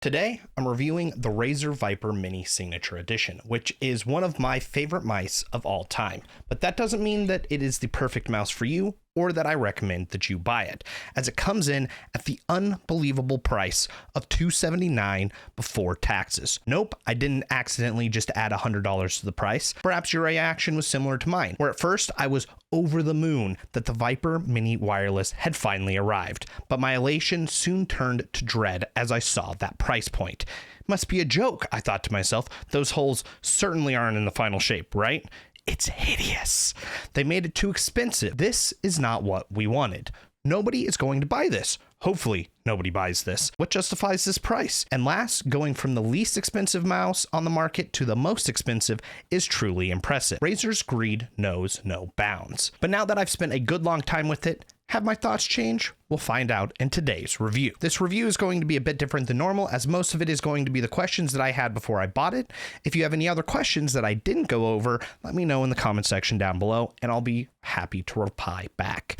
Today, I'm reviewing the Razer Viper Mini Signature Edition, which is one of my favorite mice of all time. But that doesn't mean that it is the perfect mouse for you or that I recommend that you buy it, as it comes in at the unbelievable price of $279 before taxes. Nope, I didn't accidentally just add $100 to the price. Perhaps your reaction was similar to mine, where at first I was over the moon that the Viper Mini Wireless had finally arrived, but my elation soon turned to dread as I saw that price point. Must be a joke, I thought to myself. Those holes certainly aren't in the final shape, right? It's hideous. They made it too expensive. This is not what we wanted. Nobody is going to buy this. Hopefully, nobody buys this. What justifies this price? And last, going from the least expensive mouse on the market to the most expensive is truly impressive. Razer's greed knows no bounds. But now that I've spent a good long time with it, have my thoughts changed? We'll find out in today's review. This review is going to be a bit different than normal, as most of it is going to be the questions that I had before I bought it. If you have any other questions that I didn't go over, let me know in the comment section down below, and I'll be happy to reply back.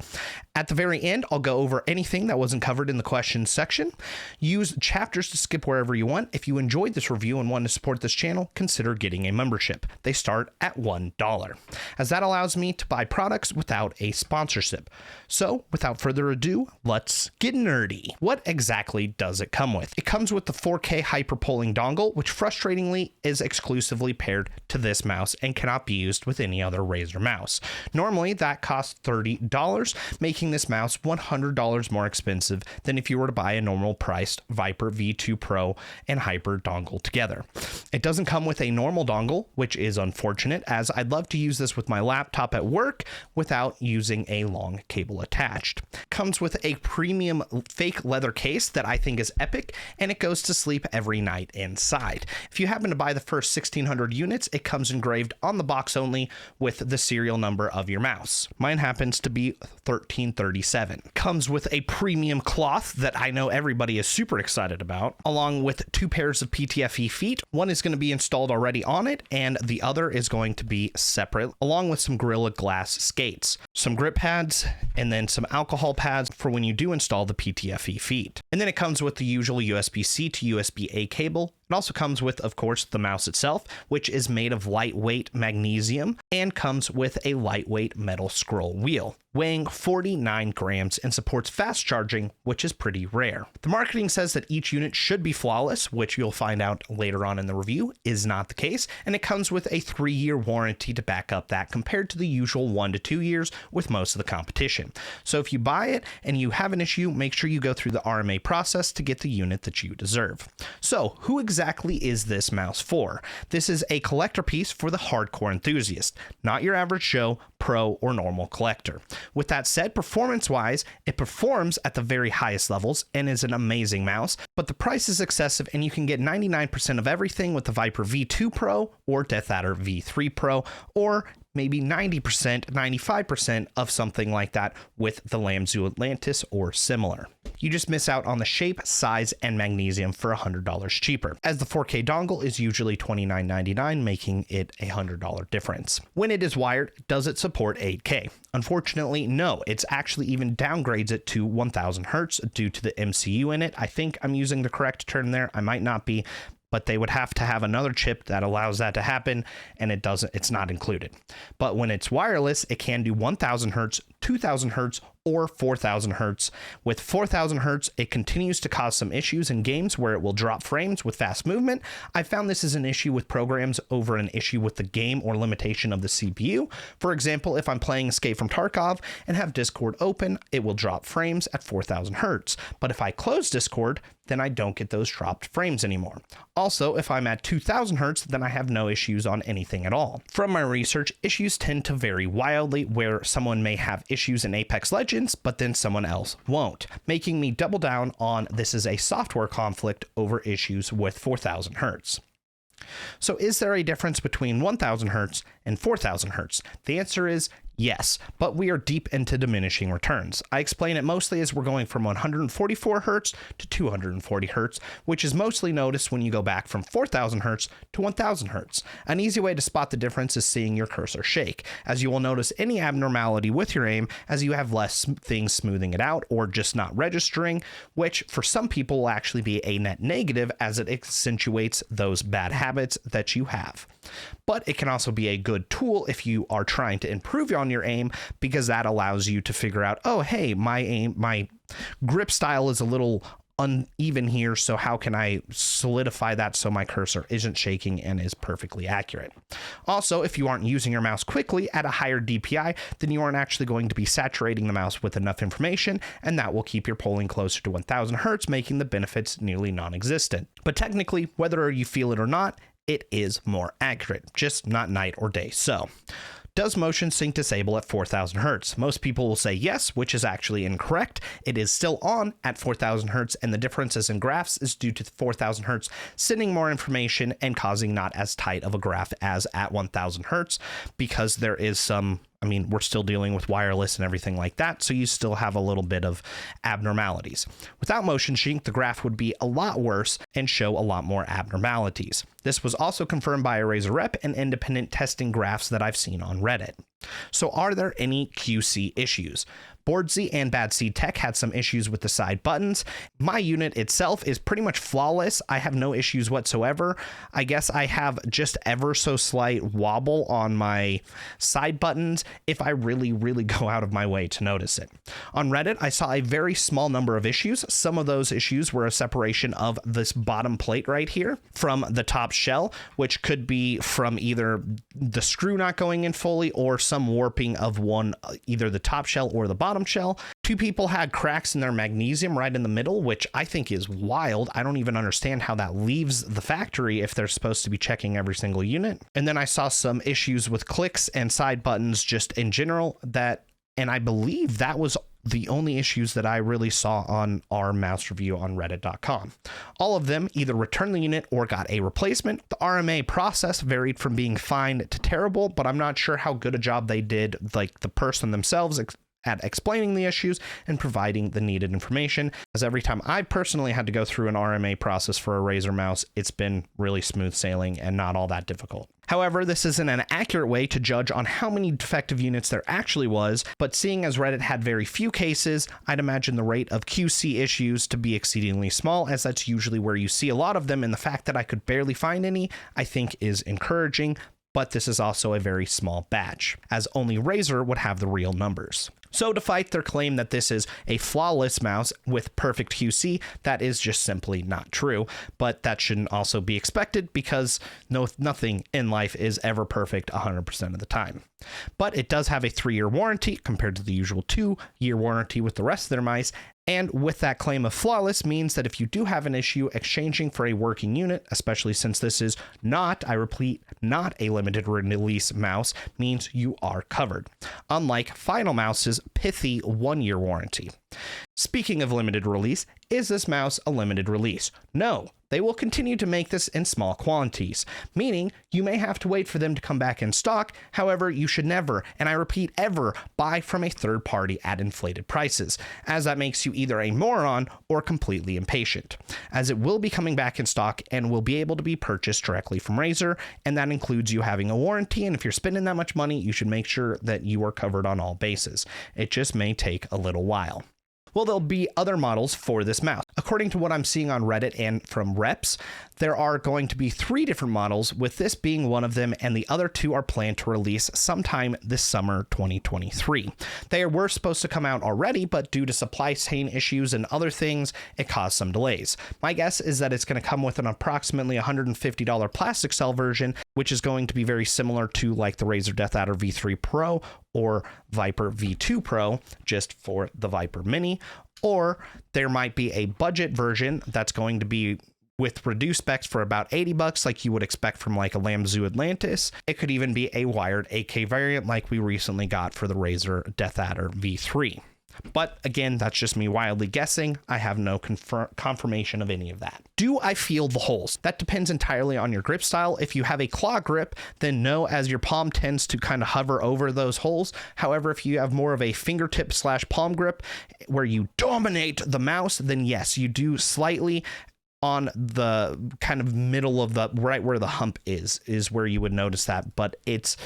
At the very end, I'll go over anything that wasn't covered in the questions section. Use chapters to skip wherever you want. If you enjoyed this review and want to support this channel, consider getting a membership. They start at $1, as that allows me to buy products without a sponsorship. So, without further ado, let's get nerdy. What exactly does it come with? It comes with the 4K hyperpolling dongle, which frustratingly is exclusively paired to this mouse and cannot be used with any other Razer mouse. Normally, that costs $30, making this mouse $100 more expensive than if you were to buy a normal priced Viper V2 Pro and Hyper dongle together. It doesn't come with a normal dongle, which is unfortunate, as I'd love to use this with my laptop at work without using a long cable attached. Comes with a premium fake leather case that I think is epic, and it goes to sleep every night inside. If you happen to buy the first 1,600 units, it comes engraved on the box only with the serial number of your mouse. Mine happens to be 1337. Comes with a premium cloth that I know everybody is super excited about, along with 2 pairs of PTFE feet. One is going to be installed already on it, and the other is going to be separate, along with some Gorilla Glass skates, some grip pads, and then some alcohol pads for when you do install the PTFE feet. And then it comes with the usual USB-C to USB-A cable. It also comes with, of course, the mouse itself, which is made of lightweight magnesium and comes with a lightweight metal scroll wheel, weighing 49 grams and supports fast charging, which is pretty rare. The marketing says that each unit should be flawless, which you'll find out later on in the review is not the case, and it comes with a 3-year warranty to back up that, compared to the usual 1 to 2 years with most of the competition. So if you buy it and you have an issue, make sure you go through the RMA process to get the unit that you deserve. So who exactly is this mouse for? This is a collector piece for the hardcore enthusiast, not your average Joe, pro, or normal collector. With that said, performance-wise, it performs at the very highest levels and is an amazing mouse, but the price is excessive, and you can get 99% of everything with the Viper V2 Pro or Death Adder V3 Pro, or maybe 90%, 95% of something like that with the Lamzu Atlantis or similar. You just miss out on the shape, size, and magnesium for $100 cheaper, as the 4K dongle is usually $29.99, making it a $100 difference. When it is wired, does it support 8K? Unfortunately, no. It's actually even downgrades it to 1000 Hertz due to the MCU in it. I think I'm using the correct term there. I might not be, but they would have to have another chip that allows that to happen, and it's not included. But when it's wireless, it can do 1000 Hertz, 2000 Hertz, or 4000 Hertz. With 4000 Hertz, it continues to cause some issues in games where it will drop frames with fast movement. I found this is an issue with programs over an issue with the game or limitation of the CPU. For example, if I'm playing Escape from Tarkov and have Discord open, it will drop frames at 4000 Hertz. But if I close Discord, then I don't get those dropped frames anymore. Also, if I'm at 2000 Hertz, then I have no issues on anything at all. From my research, issues tend to vary wildly, where someone may have issues in Apex Legends, but then someone else won't, making me double down on this is a software conflict over issues with 4000 Hertz. So is there a difference between 1000 Hertz and 4000 Hertz? The answer is Yes, but we are deep into diminishing returns. I explain it mostly as we're going from 144 Hz to 240 Hz, which is mostly noticed when you go back from 4000 Hz to 1000 Hz. An easy way to spot the difference is seeing your cursor shake, as you will notice any abnormality with your aim as you have less things smoothing it out or just not registering, which for some people will actually be a net negative as it accentuates those bad habits that you have. But it can also be a good tool if you are trying to improve on your aim, because that allows you to figure out, oh, hey, my grip style is a little uneven here, so how can I solidify that so my cursor isn't shaking and is perfectly accurate? Also, if you aren't using your mouse quickly at a higher DPI, then you aren't actually going to be saturating the mouse with enough information, and that will keep your polling closer to 1000 Hz, making the benefits nearly non-existent. But technically, whether you feel it or not, it is more accurate, just not night or day. So, does motion sync disable at 4000 Hz? Most people will say yes, which is actually incorrect. It is still on at 4000 Hz, and the differences in graphs is due to 4000 Hz sending more information and causing not as tight of a graph as at 1000 Hz, because there is some, we're still dealing with wireless and everything like that, so you still have a little bit of abnormalities. Without motion sync, the graph would be a lot worse and show a lot more abnormalities. This was also confirmed by a Razer rep and independent testing graphs that I've seen on Reddit. So are there any QC issues? Boardsy and Bad Seed Tech had some issues with the side buttons. My unit itself is pretty much flawless. I have no issues whatsoever. I guess I have just ever so slight wobble on my side buttons if I really go out of my way to notice it. On Reddit, I saw a very small number of issues. Some of those issues were a separation of this bottom plate right here from the top shell, which could be from either the screw not going in fully or some warping of either the top shell or the bottom shell. Two people had cracks in their magnesium right in the middle, which I think is wild. I don't even understand how that leaves the factory if they're supposed to be checking every single unit. And then I saw some issues with clicks and side buttons just in general, and I believe that was the only issues that I really saw on our mouse review on reddit.com. All of them either returned the unit or got a replacement. The RMA process varied from being fine to terrible, but I'm not sure how good a job they did, like the person themselves, at explaining the issues and providing the needed information, as every time I personally had to go through an RMA process for a Razer mouse, it's been really smooth sailing and not all that difficult. However, this isn't an accurate way to judge on how many defective units there actually was, but seeing as Reddit had very few cases, I'd imagine the rate of QC issues to be exceedingly small, as that's usually where you see a lot of them, and the fact that I could barely find any, I think is encouraging, but this is also a very small batch, as only Razer would have the real numbers. So to fight their claim that this is a flawless mouse with perfect QC, that is just simply not true, but that shouldn't also be expected because nothing in life is ever perfect 100% of the time. But it does have a 3-year warranty compared to the usual 2-year warranty with the rest of their mice, and with that claim of flawless means that if you do have an issue exchanging for a working unit, especially since this is not, I repeat, not a limited release mouse, means you are covered. Unlike Final Mouse's pithy 1-year warranty. Speaking of limited release, is this mouse a limited release? No, they will continue to make this in small quantities, meaning you may have to wait for them to come back in stock. However, you should never, and I repeat ever, buy from a third party at inflated prices, as that makes you either a moron or completely impatient, as it will be coming back in stock and will be able to be purchased directly from Razer, and that includes you having a warranty, and if you're spending that much money, you should make sure that you are covered on all bases. It just may take a little while. Well, there'll be other models for this mouse. According to what I'm seeing on Reddit and from reps, there are going to be 3 different models, with this being one of them, and the other 2 are planned to release sometime this summer 2023. They were supposed to come out already, but due to supply chain issues and other things, it caused some delays. My guess is that it's going to come with an approximately $150 plastic cell version, which is going to be very similar to like the Razer Death Adder V3 Pro or Viper V2 Pro, just for the Viper Mini, or there might be a budget version that's going to be with reduced specs for about $80, like you would expect from like a Lamzu Atlantis. It could even be a wired AK variant like we recently got for the Razer Death Adder V3. But again, that's just me wildly guessing. I have no confirmation of any of that. Do I feel the holes? That depends entirely on your grip style. If you have a claw grip, then no, as your palm tends to kind of hover over those holes. However, if you have more of a fingertip / palm grip where you dominate the mouse, then yes, you do slightly on the kind of middle of the right where the hump is where you would notice that, but it's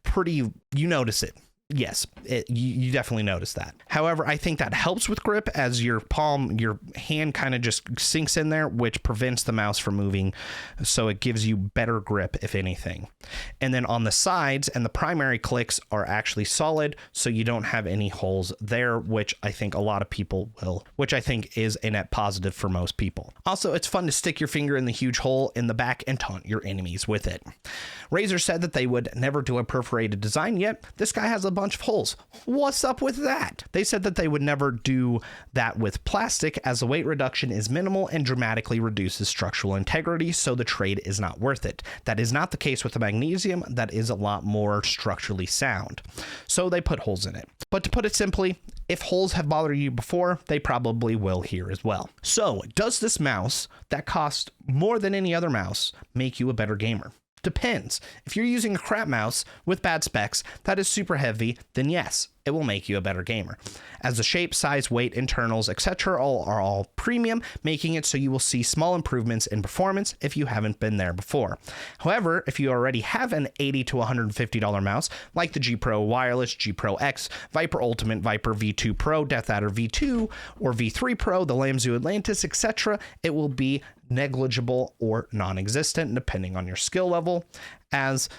pretty, you notice it. Yes, you definitely notice that. However, I think that helps with grip as your hand kind of just sinks in there, which prevents the mouse from moving. So it gives you better grip, if anything. And then on the sides and the primary clicks are actually solid, so you don't have any holes there, which I think a lot of people will, which I think is a net positive for most people. Also, it's fun to stick your finger in the huge hole in the back and taunt your enemies with it. Razer said that they would never do a perforated design, yet this guy has a bunch of holes. What's up with that? They said that they would never do that with plastic, as the weight reduction is minimal and dramatically reduces structural integrity, so the trade is not worth it. That is not the case with the magnesium. That is a lot more structurally sound, so they put holes in it. But to put it simply, if holes have bothered you before, they probably will here as well. So does this mouse that costs more than any other mouse make you a better gamer? Depends. If you're using a crap mouse with bad specs that is super heavy, then yes, it will make you a better gamer, as the shape, size, weight, internals, etc. are all premium, making it so you will see small improvements in performance if you haven't been there before. However, if you already have an $80 to $150 mouse, like the G Pro Wireless, G Pro X, Viper Ultimate, Viper V2 Pro, Death Adder V2, or V3 Pro, the Lamzu Atlantis, etc., it will be negligible or non-existent, depending on your skill level, as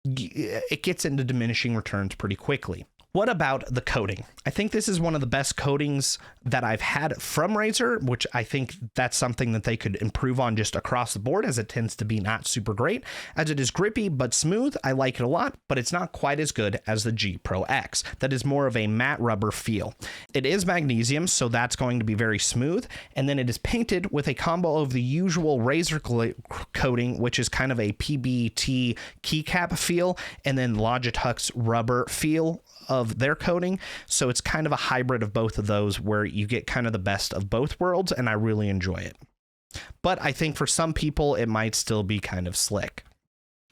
it gets into diminishing returns pretty quickly. What about the coating? I think this is one of the best coatings that I've had from Razer, which I think that's something that they could improve on just across the board, as it tends to be not super great. As it is grippy but smooth, I like it a lot, but it's not quite as good as the G Pro X. That is more of a matte rubber feel. It is magnesium, so that's going to be very smooth, and then it is painted with a combo of the usual Razer coating, which is kind of a PBT keycap feel, and then Logitech's rubber feel of their coating. So it's kind of a hybrid of both of those, where you get kind of the best of both worlds, and I really enjoy it. But I think for some people it might still be kind of slick.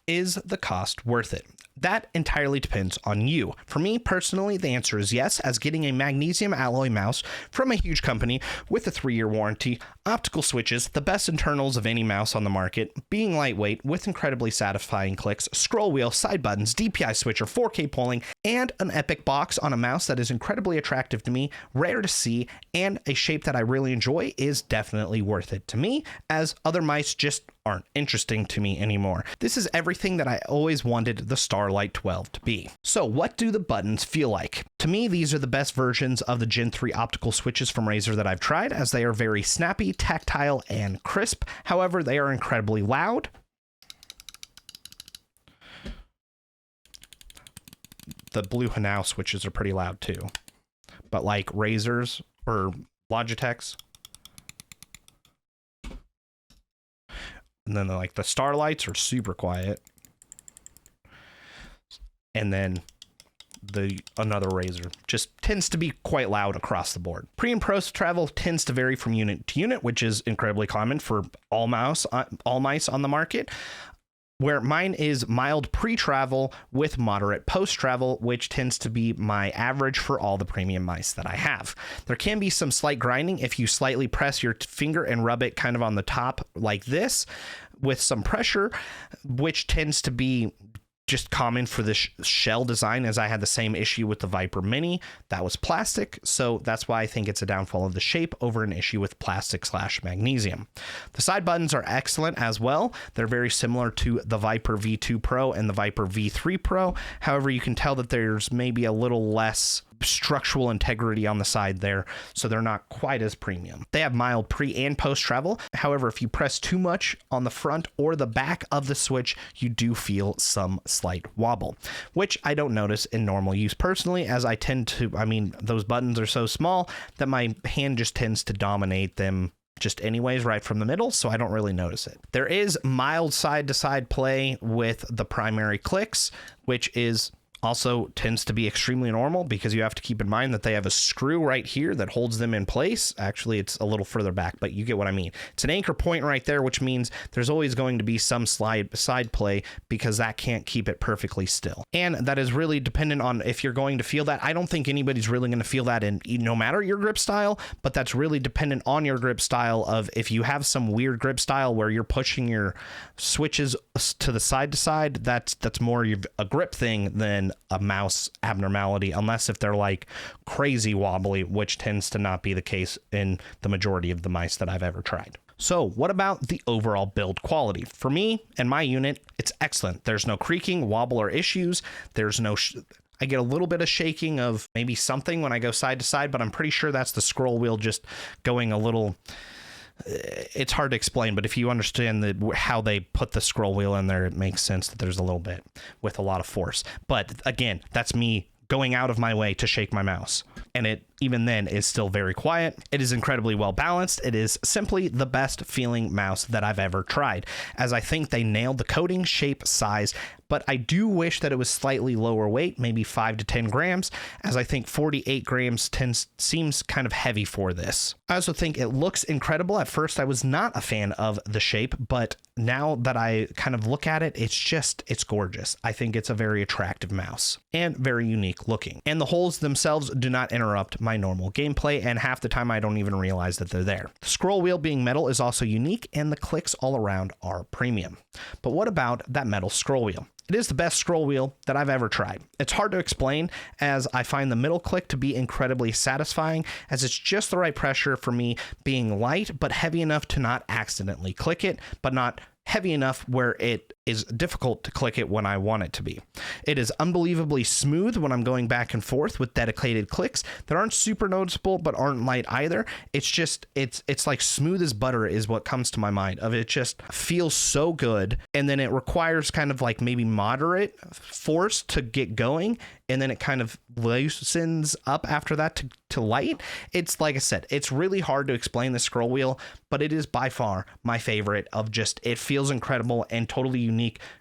Is the cost worth it? That entirely depends on you. For me personally, the answer is yes, as getting a magnesium alloy mouse from a huge company with a 3-year warranty, optical switches, the best internals of any mouse on the market, being lightweight with incredibly satisfying clicks, scroll wheel, side buttons, DPI switcher, 4K polling, and an epic box on a mouse that is incredibly attractive to me, rare to see, and a shape that I really enjoy is definitely worth it to me, as other mice just aren't interesting to me anymore. This is everything that I always wanted the Starlight 12 to be. So what do the buttons feel like? To me, these are the best versions of the Gen 3 optical switches from Razer that I've tried, as they are very snappy, tactile, and crisp. However, they are incredibly loud. The Blue Hanau switches are pretty loud too, but like Razer's or Logitech's, and then like the Starlights are super quiet, and then another Razer just tends to be quite loud across the board. Pre and post travel tends to vary from unit to unit, which is incredibly common for all mice on the market, where mine is mild pre-travel with moderate post-travel, which tends to be my average for all the premium mice that I have. There can be some slight grinding if you slightly press your finger and rub it kind of on the top like this with some pressure, which tends to be just common for this shell design, as I had the same issue with the Viper Mini. That was plastic, so that's why I think it's a downfall of the shape over an issue with plastic / magnesium. The side buttons are excellent as well. They're very similar to the Viper V2 Pro and the Viper V3 Pro. However, you can tell that there's maybe a little less structural integrity on the side there, so they're not quite as premium. They have mild pre and post travel. However, if you press too much on the front or the back of the switch, you do feel some slight wobble, which I don't notice in normal use personally, as I tend to, those buttons are so small that my hand just tends to dominate them just anyways right from the middle, so I don't really notice it. There is mild side to side play with the primary clicks, which is also tends to be extremely normal because you have to keep in mind that they have a screw right here that holds them in place. Actually, it's a little further back, but you get what I mean. It's an anchor point right there, which means there's always going to be some side play because that can't keep it perfectly still. And that is really dependent on if you're going to feel that. I don't think anybody's really going to feel that in no matter your grip style, but that's really dependent on your grip style. Of if you have some weird grip style where you're pushing your switches to the side to side, that's more a grip thing than a mouse abnormality, unless if they're like crazy wobbly, which tends to not be the case in the majority of the mice that I've ever tried. So what about the overall build quality? For me and my unit, it's excellent. There's no creaking, wobble, or issues. There's no I get a little bit of shaking of maybe something when I go side to side, but I'm pretty sure that's the scroll wheel just going a little. It's hard to explain, but if you understand how they put the scroll wheel in there, it makes sense that there's a little bit with a lot of force. But again, that's me going out of my way to shake my mouse. And it, even then, is still very quiet. It is incredibly well balanced. It is simply the best feeling mouse that I've ever tried, as I think they nailed the coating, shape, size, but I do wish that it was slightly lower weight, maybe 5 to 10 grams, as I think 48 grams seems kind of heavy for this. I also think it looks incredible. At first, I was not a fan of the shape, but now that I kind of look at it, it's gorgeous. I think it's a very attractive mouse and very unique looking. And the holes themselves do not interrupt my normal gameplay, and half the time I don't even realize that they're there. The scroll wheel being metal is also unique, and the clicks all around are premium. But what about that metal scroll wheel? It is the best scroll wheel that I've ever tried. It's hard to explain, as I find the middle click to be incredibly satisfying, as it's just the right pressure for me, being light but heavy enough to not accidentally click it, but not heavy enough where it is difficult to click it when I want it to be. It is unbelievably smooth when I'm going back and forth with dedicated clicks that aren't super noticeable but aren't light either. It's just, it's like smooth as butter is what comes to my mind of it. Just feels so good, and then it requires kind of like maybe moderate force to get going, and then it kind of loosens up after that to light. It's like I said, it's really hard to explain the scroll wheel, but it is by far my favorite. Of just, it feels incredible and totally unique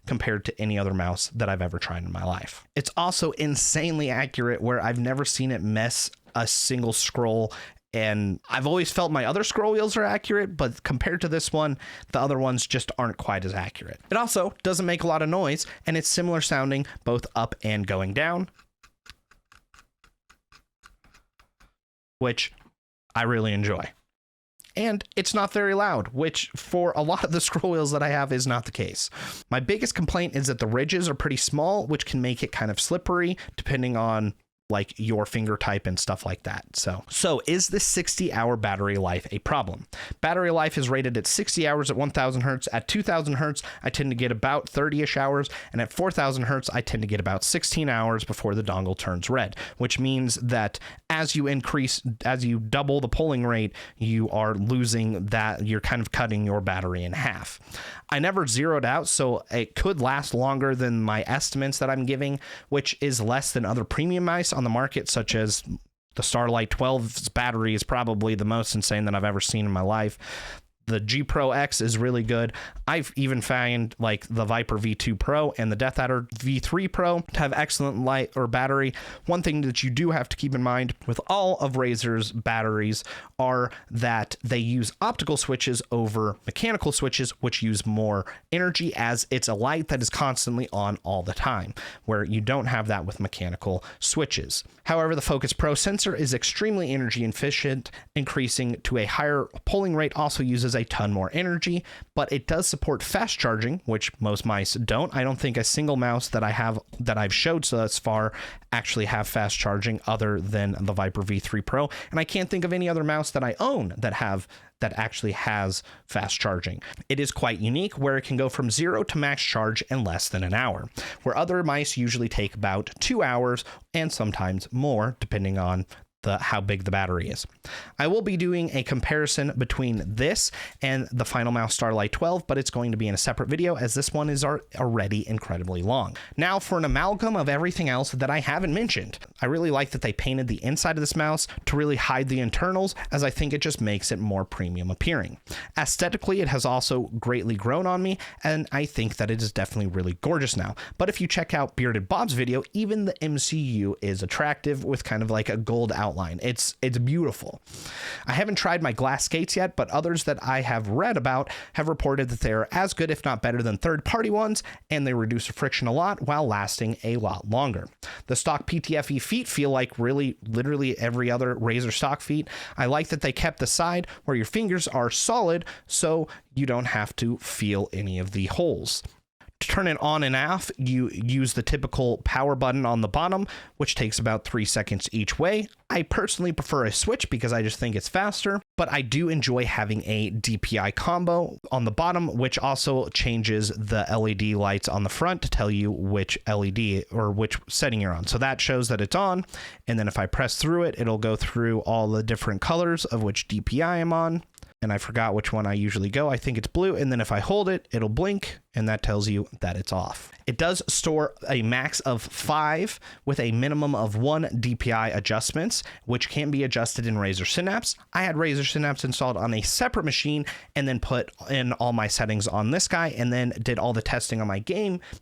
compared to any other mouse that I've ever tried in my life. It's also insanely accurate, where I've never seen it mess a single scroll. And I've always felt my other scroll wheels are accurate, but compared to this one, the other ones just aren't quite as accurate. It also doesn't make a lot of noise, and it's similar sounding both up and going down, which I really enjoy. And it's not very loud, which for a lot of the scroll wheels that I have is not the case. My biggest complaint is that the ridges are pretty small, which can make it kind of slippery depending on like your finger type and stuff like that. So is this 60-hour battery life a problem? Battery life is rated at 60 hours at 1000 hertz. At 2000 hertz, I tend to get about 30-ish hours, and at 4000 hertz, I tend to get about 16 hours before the dongle turns red, which means that as you double the polling rate, you are losing that, you're kind of cutting your battery in half. I never zeroed out, so it could last longer than my estimates that I'm giving, which is less than other premium mice on the market, such as the Starlight 12's battery is probably the most insane that I've ever seen in my life. The G Pro X is really good. I've even found like the Viper V2 Pro and the Death Adder V3 Pro to have excellent light or battery. One thing that you do have to keep in mind with all of Razer's batteries are that they use optical switches over mechanical switches, which use more energy, as it's a light that is constantly on all the time, where you don't have that with mechanical switches. However, the Focus Pro sensor is extremely energy efficient, increasing to a higher polling rate also uses a ton more energy, but it does support fast charging, which most mice don't. I don't think a single mouse that I've showed thus far actually have fast charging other than the Viper V3 Pro, and I can't think of any other mouse that I own that actually has fast charging. It is quite unique, where it can go from 0 to max charge in less than an hour, where other mice usually take about 2 hours and sometimes more, depending on how big the battery is. I will be doing a comparison between this and the Final Mouse Starlight 12, but it's going to be in a separate video as this one is already incredibly long. Now for an amalgam of everything else that I haven't mentioned. I really like that they painted the inside of this mouse to really hide the internals, as I think it just makes it more premium appearing. Aesthetically, it has also greatly grown on me, and I think that it is definitely really gorgeous now. But if you check out Bearded Bob's video, even the MCU is attractive with kind of like a gold outline. It's beautiful. I haven't tried my glass skates yet, but others that I have read about have reported that they are as good, if not better, than third-party ones, and they reduce the friction a lot while lasting a lot longer. The stock PTFE feet feel like literally every other Razer stock feet. I like that they kept the side where your fingers are solid, so you don't have to feel any of the holes. To turn it on and off, you use the typical power button on the bottom, which takes about 3 seconds each way. I personally prefer a switch because I just think it's faster, but I do enjoy having a DPI combo on the bottom, which also changes the LED lights on the front to tell you which LED or which setting you're on. So that shows that it's on, and then if I press through it, it'll go through all the different colors of which DPI I'm on. And I forgot which one I usually go. I think it's blue. And then if I hold it, it'll blink, and that tells you that it's off. It does store a max of 5 with a minimum of 1 DPI adjustments, which can be adjusted in Razer Synapse. I had Razer Synapse installed on a separate machine and then put in all my settings on this guy and then did all the testing on my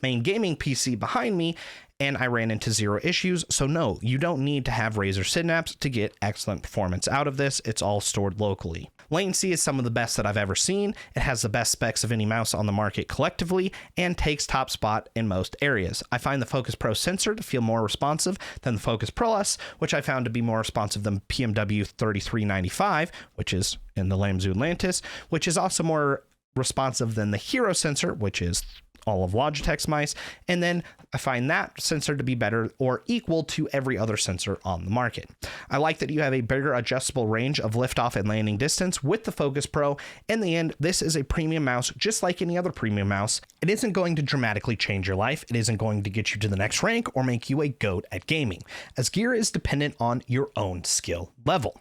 main gaming PC behind me, and I ran into 0 issues. So no, you don't need to have Razer Synapse to get excellent performance out of this. It's all stored locally. Latency is some of the best that I've ever seen. It has the best specs of any mouse on the market collectively and takes top spot in most areas. I find the Focus Pro sensor to feel more responsive than the Focus Plus, which I found to be more responsive than PMW 3395, which is in the Lamzu Atlantis, which is also more responsive than the Hero sensor, which is all of Logitech's mice, and then I find that sensor to be better or equal to every other sensor on the market. I like that you have a bigger adjustable range of liftoff and landing distance with the Focus Pro. In the end, this is a premium mouse just like any other premium mouse. It isn't going to dramatically change your life. It isn't going to get you to the next rank or make you a GOAT at gaming, as gear is dependent on your own skill level.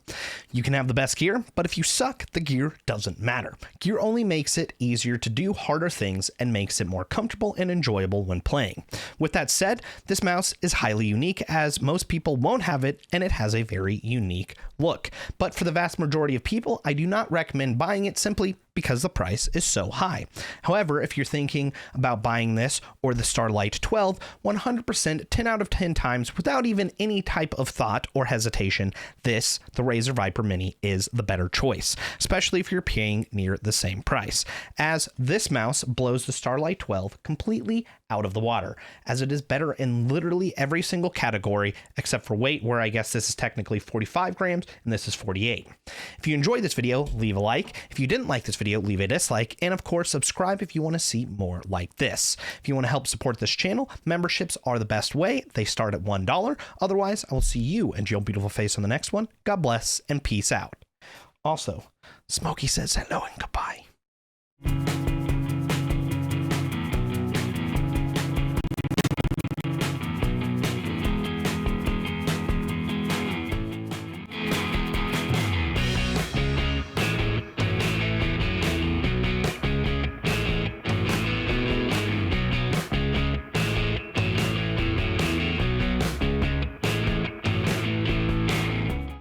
You can have the best gear, but if you suck, the gear doesn't matter. Gear only makes it easier to do harder things and makes it more comfortable and enjoyable when playing. With that said, this mouse is highly unique as most people won't have it, and it has a very unique look. But for the vast majority of people, I do not recommend buying it simply because the price is so high. However, if you're thinking about buying this or the Starlight 12, 100% 10 out of 10 times without even any type of thought or hesitation, the Razer Viper Mini is the better choice, especially if you're paying near the same price, as this mouse blows the Starlight 12 completely out of the water, as it is better in literally every single category except for weight, where I guess this is technically 45 grams and this is 48. If you enjoyed this video, leave a like. If you didn't like this video, leave a dislike, and of course subscribe if you want to see more like this. If you want to help support this channel, memberships are the best way. They start at $1. Otherwise, I will see you and your beautiful face on the next one. God bless and peace out. Also, Smokey says hello and goodbye.